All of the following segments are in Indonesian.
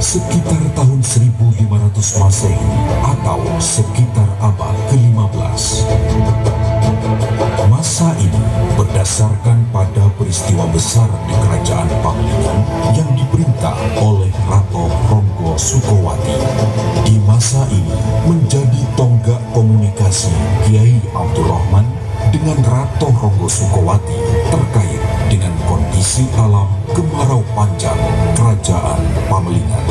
sekitar tahun 1500 Masehi atau sekitar abad ke-15. Masa ini berdasarkan pada peristiwa besar di Kerajaan Pangligan yang diperintah oleh Rato Ronggo Sukowati. Di masa ini menjadi tonggak komunikasi Kiai Abdurrahman dengan Rato Ronggo Sukowati terkait dengan kondisi alam kemarau panjang Kerajaan Pamelingan.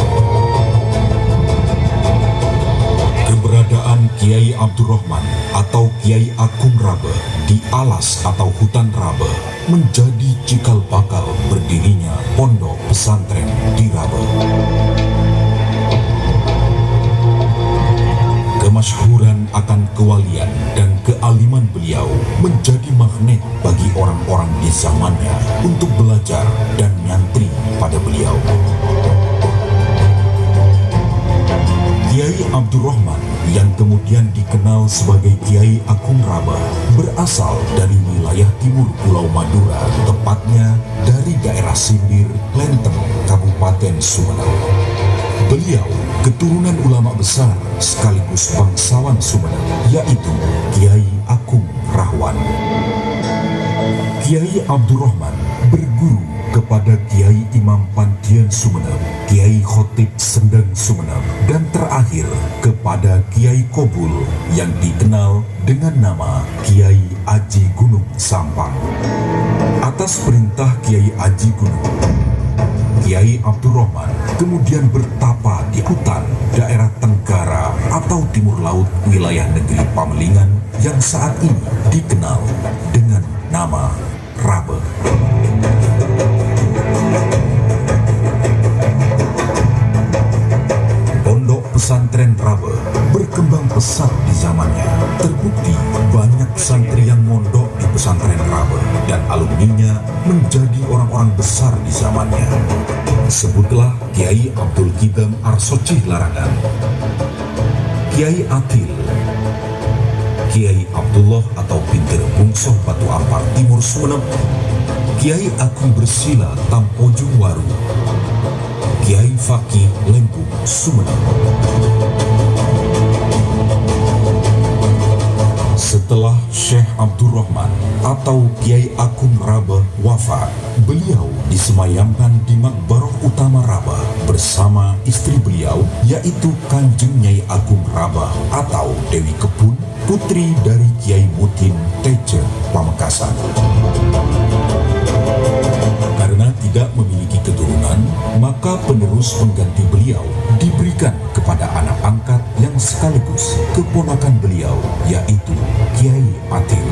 Keberadaan Kiai Abdurrahman atau Kiai Agung Rabe di alas atau hutan Rabe menjadi cikal bakal berdirinya pondok pesantren di Rabe. Kemasyhuran akan kewalian dan kealiman beliau menjadi magnet bagi orang-orang di zamannya untuk belajar dan nyantri pada beliau. Kiai Abdurrahman yang kemudian dikenal sebagai Kiai Agung Rabe berasal dari wilayah timur Pulau Madura, tepatnya dari daerah Sindir, Lenteng, Kabupaten Sumeneb. Beliau keturunan ulama besar sekaligus bangsawan Sumeneb, yaitu Kiai Agung Rahwan. Kiai Abdurrahman berguru kepada Kiai Imam Pandian Sumeneb, Kiai Khotib Sendang Sumeneb, dan terakhir kepada Kiai Kobul yang dikenal dengan nama Kiai Aji Gunung Sampang. Atas perintah Kiai Aji Gunung, Kiai Abdurrahman kemudian bertapa di hutan daerah Tenggara atau Timur Laut wilayah negeri Pamelingan yang saat ini dikenal dengan nama Rabe. Pondok pesantren Rabe berkembang pesat di zamannya. Terbukti banyak santri yang mondok di pesantren Rabe dan alumninya menjadi orang-orang besar di zamannya. Sebutlah Kiai Abdul Kidam Arsocih Larangan, Kiai Atil, Kiai Abdullah atau Pintir Bungsoh Batu Ampar Timur Sumeneb, Kiai Agung Bersila Tampojung Waru, Kiai Fakih Lembung Sumeneb. Setelah Syekh Abdurrahman atau Kiai Agung Rabe wafat, beliau disemayamkan di Makbarah Utama Rabe bersama istri beliau, yaitu Kanjeng Nyai Agung Rabe atau Dewi Kebun, putri dari Kiai Mutin Teje Pamekasan. Karena tidak memiliki keturunan, maka penerus pengganti beliau diberikan kepada anak angkat yang sekaligus keponakan beliau, yaitu Kiai Atil.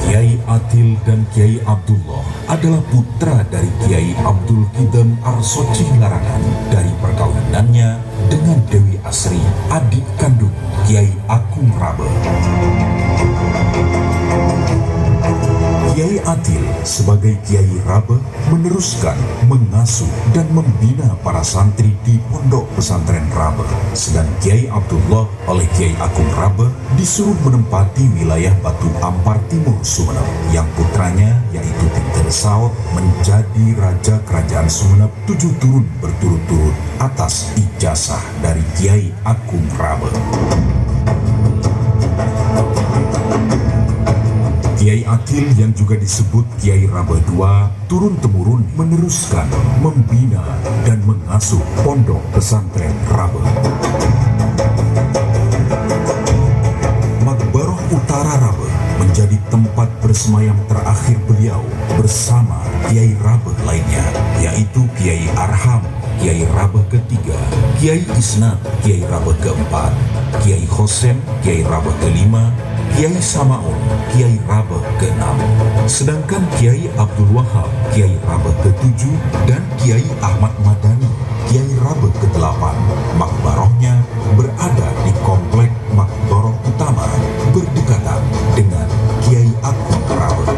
Kiai Atil dan Kiai Abdullah adalah putra dari Kiai Abdul Kidam Arsocih Larangan dari perkawinannya dengan Dewi Asri, adik kandung Kiai Agung Rabe. Kiai Atil sebagai Kiai Rabe meneruskan, mengasuh dan membina para santri di Pondok Pesantren Rabe. Sedang Kiai Abdullah oleh Kiai Agung Rabe disuruh menempati wilayah Batu Ampar Timur Sumeneb, yang putranya yaitu Pinten Saud menjadi raja kerajaan Sumeneb 7 turun berturut-turut atas ijazah dari Kiai Agung Rabe. Kiai Atil yang juga disebut Kiai Rabe II turun-temurun meneruskan, membina dan mengasuh Pondok Pesantren Rabe. Makbarah Utara Rabe menjadi tempat bersemayam terakhir beliau bersama Kiai Rabe lainnya, yaitu Kiai Arham, Kiai Rabe ketiga, Kiai Isnad, Kiai Rabe keempat, Kiai Hosem, Kiai Rabe kelima, Kiai Samaun, Kiai Rabe ke-6, sedangkan Kiai Abdul Wahab, Kiai Rabe ke-7, dan Kiai Ahmad Madani, Kiai Rabe ke-8. Makbarahnya berada di komplek Makbarah Utama, berdekatan dengan Kiai Agung Rabe.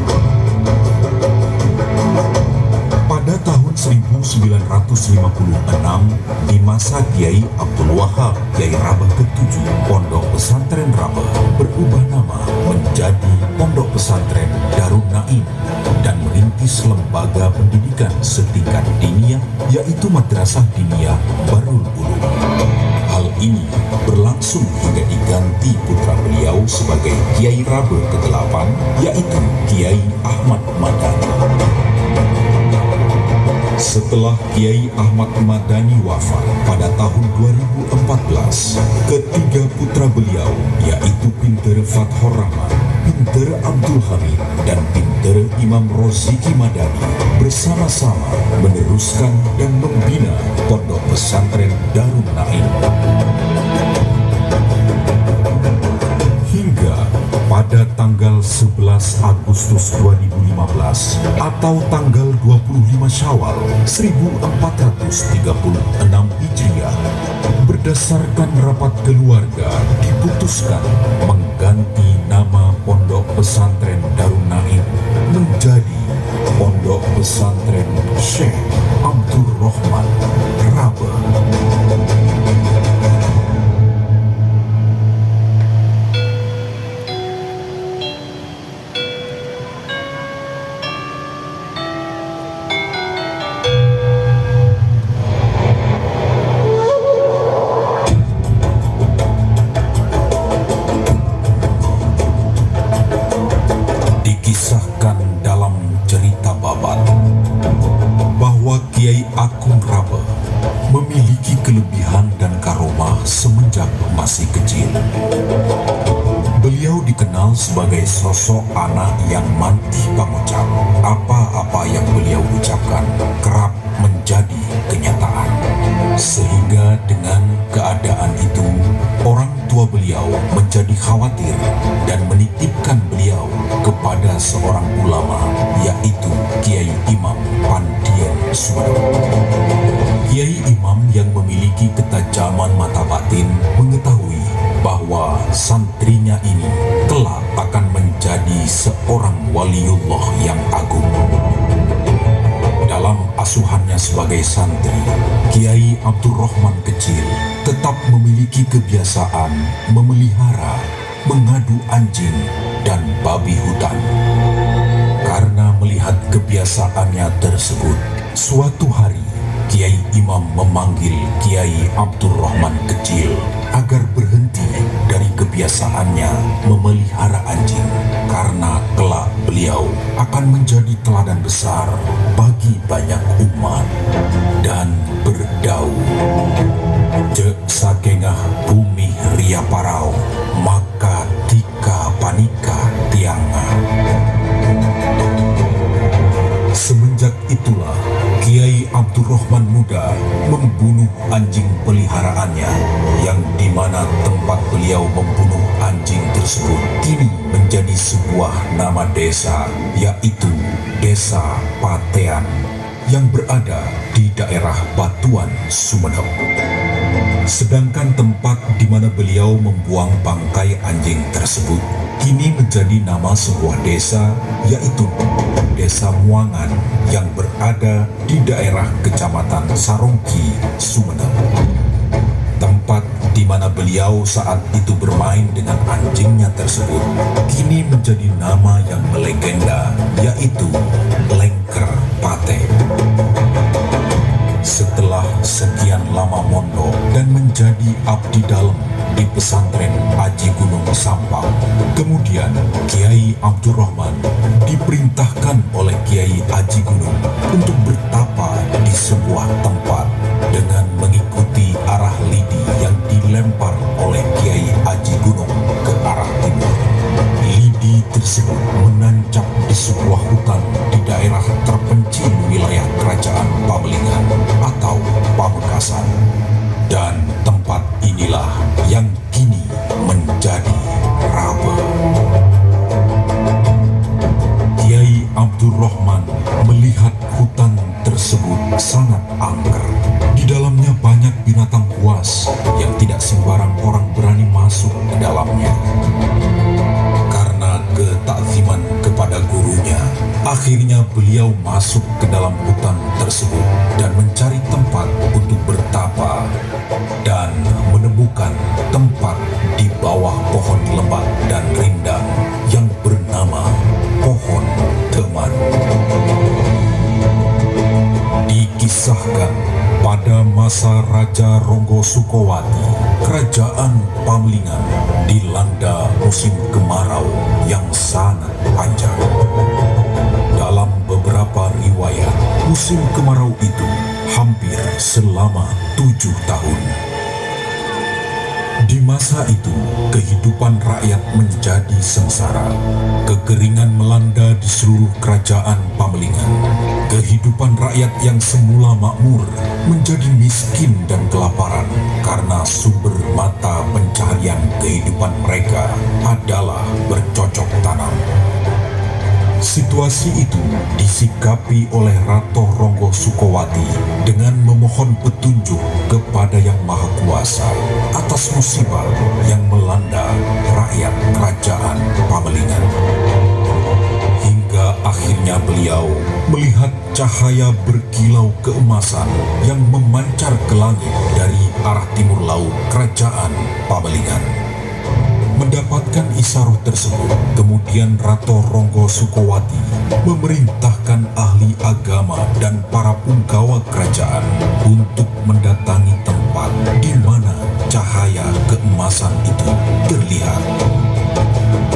Pada tahun 1956, di masa Kiai Abdul Wahab, Kiai Rabe ke-7, Pondok Pesantren Rabe berubah nama menjadi Pondok Pesantren Darun Naim dan merintis lembaga pendidikan setingkat diniyah, yaitu Madrasah Diniyah Barul Ulum. Hal ini berlangsung hingga diganti putra beliau sebagai Kiai Rabe ke-8, yaitu Kiai Ahmad Madani. Setelah Kiai Ahmad Madani wafat pada tahun 2014, ketiga putra beliau yaitu Pinter Fathur Rahman, Pinter Abdul Hamid, dan Pinter Imam Roziki Madani bersama-sama meneruskan dan membina Pondok Pesantren Darun Naim. Hingga pada tanggal 11 Agustus 2015 atau tanggal 25 Syawal 1436 Hijriah, berdasarkan rapat keluarga diputuskan mengganti nama Pondok Pesantren Darun Naim menjadi Pondok Pesantren Syekh Abdul Rahman Rabe. Dikisahkan dalam cerita babat bahwa Kiai Agung Rabe memiliki kelebihan dan karomah semenjak masih kecil. Beliau dikenal sebagai sosok anak yang mantih pangucap. Apa-apa yang beliau ucapkan kerap menjadi kenyataan. Sehingga dengan keadaan itu, orang tua beliau menjadi khawatir dan menitipkan beliau kepada seorang ulama, yaitu Kiai Imam Pandien Sumeneb. Kiai Imam yang memiliki ketajaman mata batin mengetahui bahwa santrinya ini kelak akan menjadi seorang waliullah yang agung. Dalam asuhannya sebagai santri, Kiai Abdul Rahman kecil tetap memiliki kebiasaan memelihara, mengadu anjing dan babi hutan. Karena melihat kebiasaannya tersebut, suatu hari Kiai Imam memanggil Kiai Abdul Rahman kecil agar berhenti dari kebiasaannya memelihara anjing, karena kelak beliau akan menjadi teladan besar bagi banyak umat dan berdau. Cek sakengah bumi ria parau, maka tika panika tianga. Semenjak itulah Kiai Abdul Rahman muda membunuh anjing peliharaannya, yang dimana tempat beliau membunuh anjing tersebut kini menjadi sebuah nama desa, yaitu Desa Patean yang berada di daerah Batuan, Sumeneb. Sedangkan tempat di mana beliau membuang bangkai anjing tersebut kini menjadi nama sebuah desa, yaitu Desa Muangan yang berada di daerah Kecamatan Sarongki, Sumeneb. Tempat di mana beliau saat itu bermain dengan anjingnya tersebut kini menjadi nama yang melegenda, yaitu Lengker Pate. Setelah sekian lama mondok dan menjadi abdi dalam di pesantren Aji Gunung Sampang, kemudian Kiai Abdurrahman diperintahkan oleh Kiai Aji Gunung untuk bertapa di sebuah tempat dengan mengikuti arah lidi yang dilempar oleh Kiai Aji Gunung ke arah timur. Lidi tersebut menancap di sebuah hutan di daerah terpencil wilayah Kerajaan Pamalingan atau Pamekasan. Dan tempat inilah yang kini menjadi Rabe. Kiai Abdurrahman melihat hutan tersebut sangat angker. Di dalamnya banyak binatang buas yang tidak sembarang orang berani masuk ke dalamnya. Karena ketakziman kepada gurunya, akhirnya beliau masuk ke dalam hutan tersebut dan mencari tempat untuk bertapa dan menemukan tempat di bawah pohon lebat dan rindang yang bernama Pohon Teman. Dikisahkan pada masa Raja Ronggo Sukowati, Kerajaan Pamalingan dilanda musim kemarau yang sangat panjang. Dalam beberapa riwayat, musim kemarau itu hampir selama 7 tahun. Di masa itu, kehidupan rakyat menjadi sengsara. Kekeringan melanda di seluruh kerajaan Pamalingan. Kehidupan rakyat yang semula makmur menjadi miskin dan kelaparan karena sumber mata pencaharian kehidupan mereka adalah bercocok tanam. Situasi itu disikapi oleh Rato Ronggo Sukowati dengan memohon petunjuk kepada Yang Maha Kuasa atas musibah yang melanda rakyat kerajaan Pamalingan. Hingga akhirnya beliau melihat cahaya berkilau keemasan yang memancar ke langit dari arah timur laut kerajaan Pamalingan. Mendapatkan isyarat tersebut, kemudian Rato Ronggo Sukowati memerintahkan ahli agama dan para punggawa kerajaan untuk mendatangi tempat di mana cahaya keemasan itu terlihat.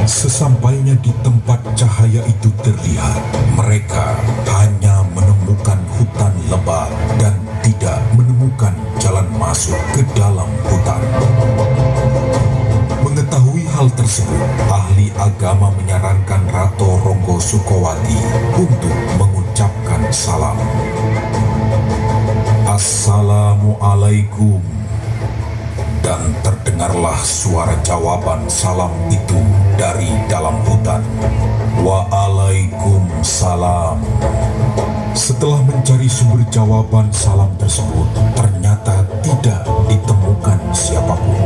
Sesampainya di tempat cahaya itu terlihat, mereka hanya menemukan hutan lebat dan tidak menemukan jalan masuk ke dalam hutan. Mengetahui hal tersebut, ahli agama menyarankan Rato Ronggo Sukowati untuk mengucapkan salam. Assalamualaikum. Dan terdengarlah suara jawaban salam itu dari dalam hutan. Waalaikumsalam. Setelah mencari sumber jawaban salam tersebut, ternyata tidak ditemukan siapapun.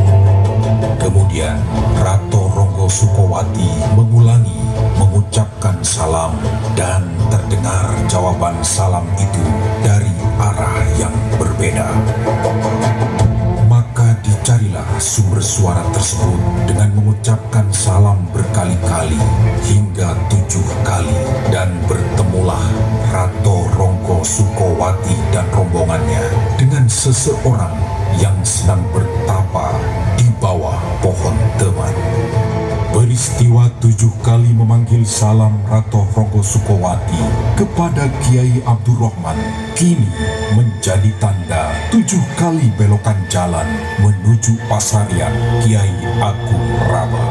Kemudian Rato Ronggo Sukowati mengulangi mengucapkan salam dan terdengar jawaban salam itu dari arah yang berbeda. Maka dicarilah sumber suara tersebut dengan mengucapkan salam berkali-kali hingga 7 kali dan bertemulah Rato Ronggo Sukowati dan rombongannya dengan seseorang yang sedang bertapa di bawah pohon teman. Peristiwa 7 kali memanggil salam Rato Ronggo Sukowati kepada Kiai Abdurrahman kini menjadi tanda 7 kali belokan jalan menuju Pasarian Kiai Agung Rama.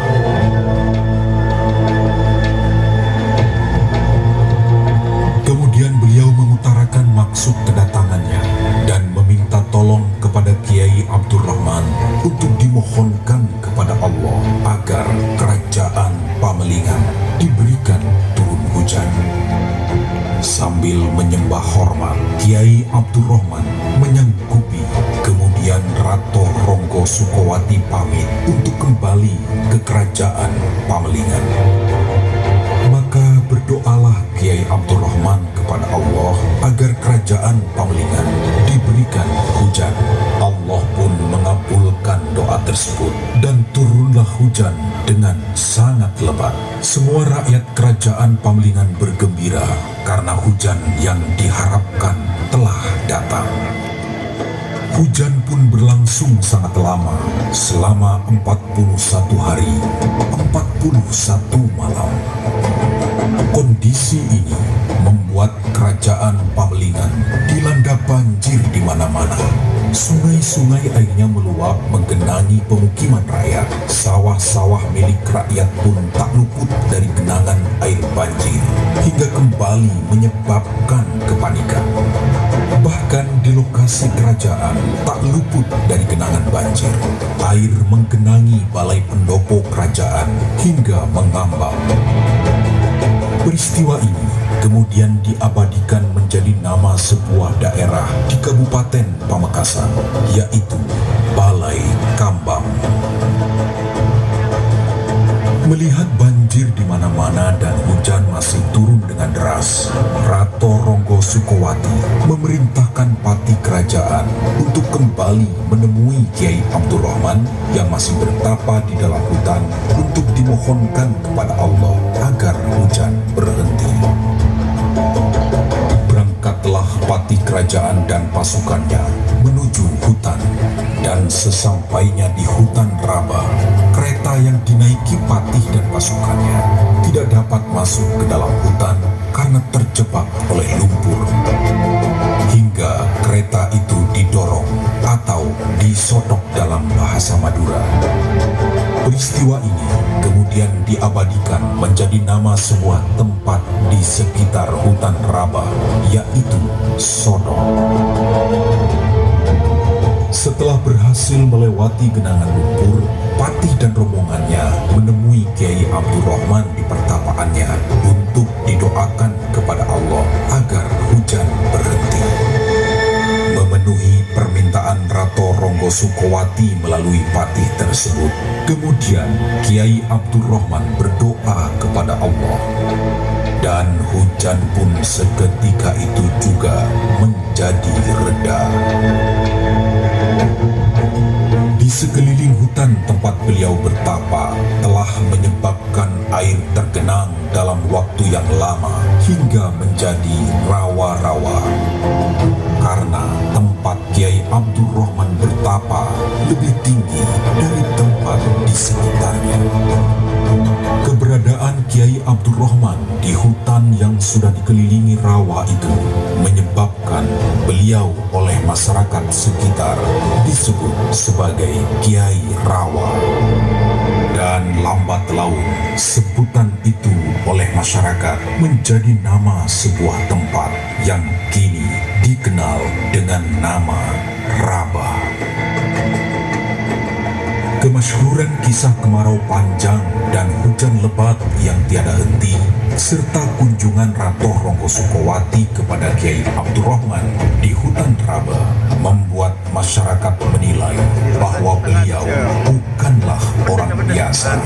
Kemudian beliau mengutarakan maksud kedatangannya dan meminta tolong kepada Kiai Abdurrahman untuk dimohonkan kepada Allah agar kerajaan Pamalingan diberikan turun hujan. Sambil menyembah hormat, Kiai Abdurrahman menyanggupi, kemudian Rato Ronggo Ronggo Sukowati pamit untuk kembali ke kerajaan Pamelingan. Maka berdoalah Kiai Abdurrahman kepada Allah agar kerajaan Pamelingan diberikan hujan. Allah pun mengabulkan doa tersebut dan turunlah hujan dengan sangat lebat. Semua rakyat kerajaan Pamelingan bergembira karena hujan yang diharapkan telah datang. Hujan pun berlangsung sangat lama, selama 41 hari, 41 malam. Kondisi ini membuat kerajaan Pamelingan dilanda banjir di mana-mana. Sungai-sungai airnya meluap menggenangi pemukiman rakyat. Sawah-sawah milik rakyat pun tak luput dari genangan air banjir, hingga kembali menyebabkan kepanikan. Bahkan di lokasi kerajaan tak luput dari genangan banjir. Air menggenangi balai pendopo kerajaan hingga mengambang. Peristiwa ini kemudian diabadikan menjadi nama sebuah daerah di Kabupaten Pamekasan, yaitu Balai Kambang. Melihat banjir di mana-mana dan hujan masih turun dengan deras, Rato Ronggo Sukowati memerintahkan pati kerajaan untuk kembali menemui Kiai Abdurrahman yang masih bertapa di dalam hutan untuk dimohonkan kepada Allah agar hujan berhenti. Berangkatlah pati kerajaan dan pasukannya menuju hutan, dan sesampainya di hutan Raba, kereta yang dinaiki patih dan pasukannya tidak dapat masuk ke dalam hutan karena terjebak oleh lumpur. Hingga kereta itu didorong atau disodok dalam bahasa Madura. Peristiwa ini kemudian diabadikan menjadi nama sebuah tempat di sekitar hutan Raba, yaitu Sodok. Setelah berhasil melewati genangan lumpur, Patih dan rombongannya menemui Kiai Abdurrahman di pertapaannya untuk didoakan kepada Allah agar hujan berhenti. Memenuhi permintaan Rato Ronggo Sukowati melalui patih tersebut, kemudian Kiai Abdurrahman berdoa kepada Allah, dan hujan pun seketika itu juga menjadi reda. Di sekeliling hutan tempat beliau bertapa telah menyebabkan air tergenang dalam waktu yang lama hingga menjadi rawa-rawa. Karena tempat Kiai Abdurrahman bertapa lebih tinggi dari tempat di sekitarnya. Keberadaan Kiai Abdurrahman di hutan yang sudah dikelilingi rawa itu menyebabkan beliau oleh masyarakat sekitar disebut sebagai Kiai Rawa. Dan lambat laun sebutan itu oleh masyarakat menjadi nama sebuah tempat yang kini dikenal dengan nama Raba. Kemasyhuran kisah kemarau panjang dan hujan lebat yang tiada henti, serta kunjungan Rato Ronggo Sukowati kepada Kiai Abdurrahman di hutan Raba membuat masyarakat menilai bahwa beliau bukanlah orang biasa.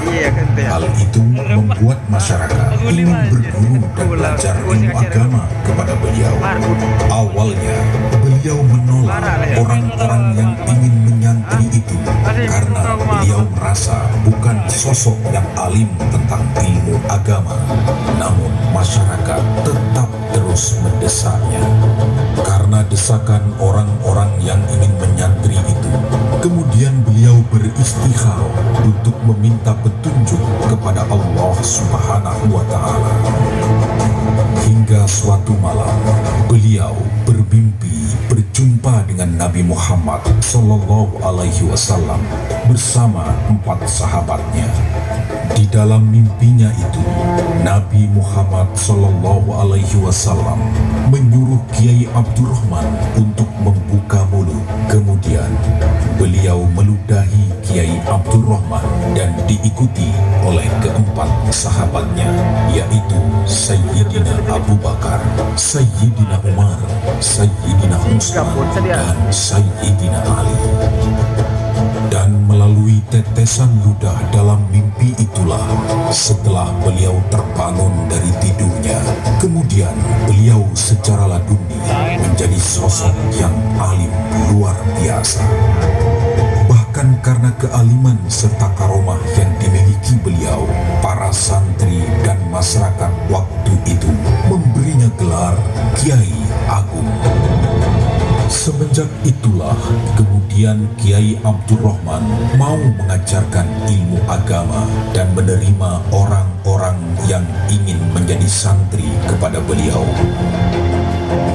Hal itu membuat masyarakat ingin berguru dan belajar ilmu agama kepada beliau. Awalnya, beliau menolak orang-orang yang ingin menyantri itu karena beliau merasa bukan sosok yang alim tentang ilmu agama. Namun masyarakat tetap terus mendesaknya. Karena desakan orang-orang yang ingin menyantri itu, kemudian beliau beristikharah untuk meminta petunjuk kepada Allah Subhanahu wa Ta'ala. Hingga suatu malam, beliau bermimpi berjumpa dengan Nabi Muhammad Sallallahu Alaihi Wasallam bersama 4 sahabatnya. Di dalam mimpinya itu, Nabi Muhammad Sallallahu Alaihi Wasallam menyuruh Kiai Abdurrahman untuk membuka mulut. Kemudian beliau meludahi Kiai Abdurrahman dan diikuti oleh keempat sahabatnya, yaitu Sayyidina Abu Bakar, Sayyidina Umar, Sayyidina Utsman, dan Sayyidina Ali. Dan melalui tetesan ludah dalam mimpi itulah, setelah beliau terbangun dari tidurnya, kemudian beliau secara laduni menjadi sosok yang alim luar biasa. Bahkan karena kealiman serta karomah yang dimiliki beliau, para santri dan masyarakat waktu itu memberinya gelar Kiai Agung. Semenjak itulah kemudian Kiai Abdurrahman mau mengajarkan ilmu agama dan menerima orang-orang yang ingin menjadi santri kepada beliau.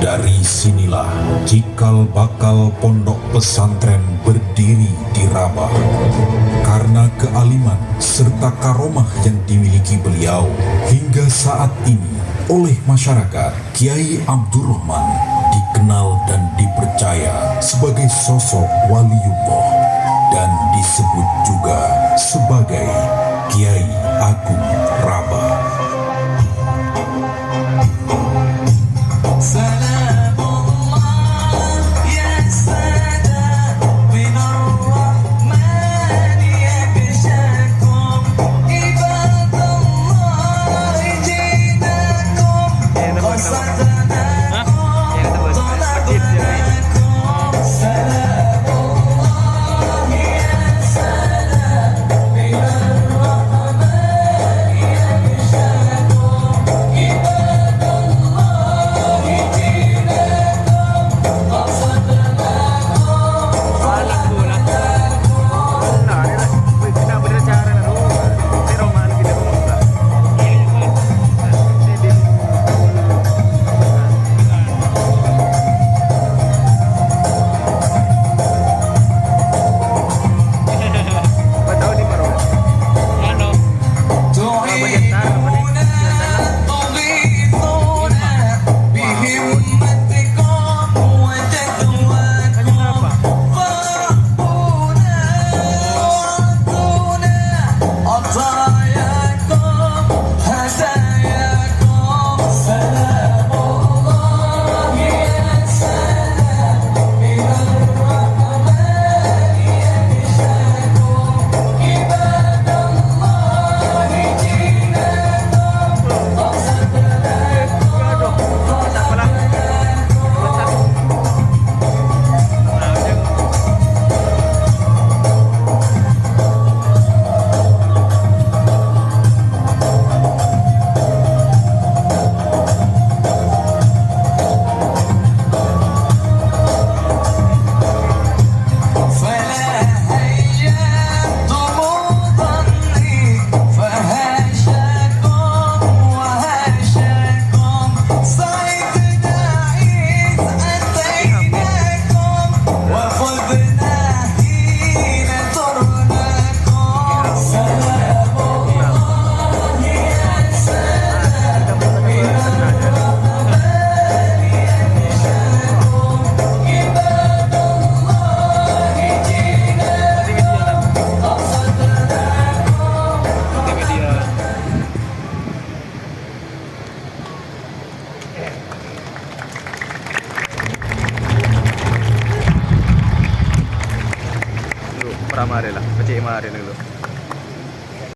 Dari sinilah cikal bakal pondok pesantren berdiri di Rabah. Karena kealiman serta karomah yang dimiliki beliau, hingga saat ini oleh masyarakat, Kiai Abdurrahman dikenal dan dipercaya sebagai sosok waliullah dan disebut juga sebagai Kiai Agung Rabah. Pramare lah, pecik mare dulu.